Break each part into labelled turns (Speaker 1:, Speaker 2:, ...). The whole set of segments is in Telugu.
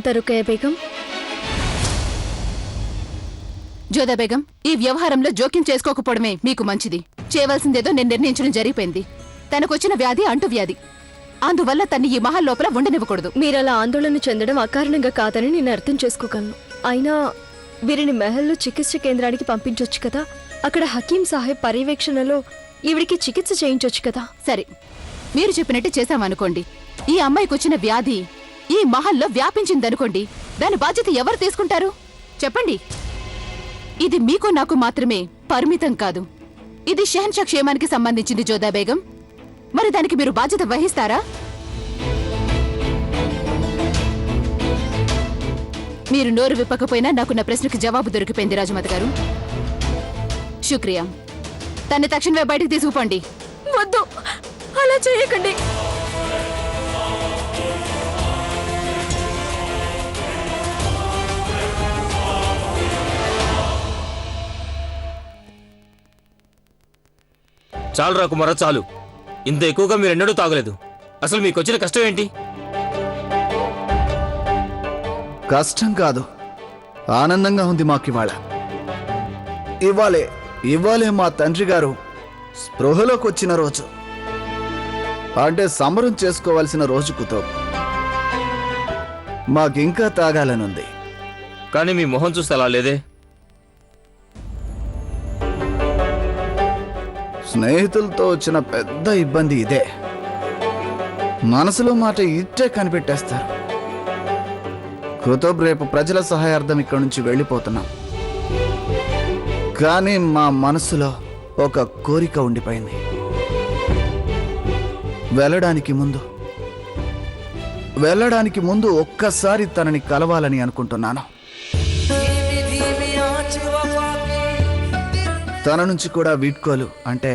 Speaker 1: ఏమంటారు రుకయ్య బేగం?
Speaker 2: జోదా బేగం, ఈ వ్యవహారంలో జోక్యం చేసుకోకపోవడమే మీకు మంచిది. చేయవలసిందేదో నేను నిర్ణయించడం జరిగిపోయింది. తనకొచ్చిన వ్యాధి అంటువ్యాధి, అందువల్ల తన్ని ఈ మహల్ లోపల ఉండనివ్వకూడదు.
Speaker 1: మీరలా ఆందోళన చెందడం అకారణంగా కాదని నేను అర్థం చేసుకోగలను. అయినా వీరిని మెహల్లో చికిత్స కేంద్రానికి పంపించొచ్చు కదా. అక్కడ హకీం సాహెబ్ పర్యవేక్షణలో ఈవిడికి చికిత్స చేయించొచ్చు కదా.
Speaker 2: సరే, మీరు చెప్పినట్టు చేశామనుకోండి. ఈ అమ్మాయికొచ్చిన వ్యాధి ఈ మహల్లో వ్యాపించిందనుకోండి, దాని బాధ్యత ఎవరు తీసుకుంటారు చెప్పండి? ఇది మీకు నాకు మాత్రమే పరిమితం కాదు. ఇది షెహన్షా క్షేమానికి సంబంధించింది జోదా బేగం. మరి దానికి మీరు బాధ్యత వహిస్తారా? మీరు నోరు విప్పకపోయినా నాకు నా ప్రశ్నకి జవాబు దొరికిపోయింది రాజమాత గారు. శుక్రియా. తన్ని తక్షణమే బయటకు తీసుకుపోండి.
Speaker 1: వద్దు, అలా చేయకండి.
Speaker 3: చాలు రా కుమారా, చాలు. ఇంత ఎక్కువగా మీరెన్నడూ తాగలేదు. అసలు మీకు వచ్చిన కష్టం ఏంటి?
Speaker 4: కష్టం కాదు, ఆనందంగా ఉంది మాకివాళ. ఇవాళే మా తండ్రి గారు స్పృహలోకి వచ్చిన రోజు, అంటే సంబరం చేసుకోవాల్సిన రోజు కుతుబ్. మాకింకా తాగాలనుంది.
Speaker 3: కానీ మీ మొహం చూస్తే అలా లేదే.
Speaker 4: స్నేహితులతో వచ్చిన పెద్ద ఇబ్బంది ఇదే. మనసులో మాట ఇట్టే కనిపెట్టేస్తారు. కుతుబ్, రేపు ప్రజల సహాయార్థం ఇక్కడి నుంచి వెళ్ళిపోతున్నాం. కానీ మా మనసులో ఒక కోరిక ఉండిపోయింది. వెళ్ళడానికి ముందు ఒక్కసారి తనని కలవాలని అనుకుంటున్నాను. తన నుంచి కూడా వీడ్కోలు అంటే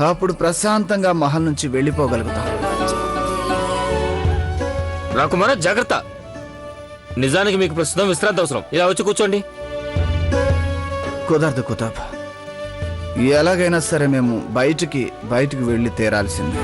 Speaker 4: అప్పుడు ప్రశాంతంగా మహల్ నుంచి వెళ్ళిపోగలుగుతాం.
Speaker 3: రాకుమారా, జాగ్రత్త. నిజానికి మీకు ప్రస్తుతం విశ్రాంతి అవసరం. ఇలా వచ్చి కూర్చోండి.
Speaker 4: కుదరదు కుతుబ్, ఎలాగైనా సరే మేము బయటికి వెళ్ళి తీరాల్సిందే.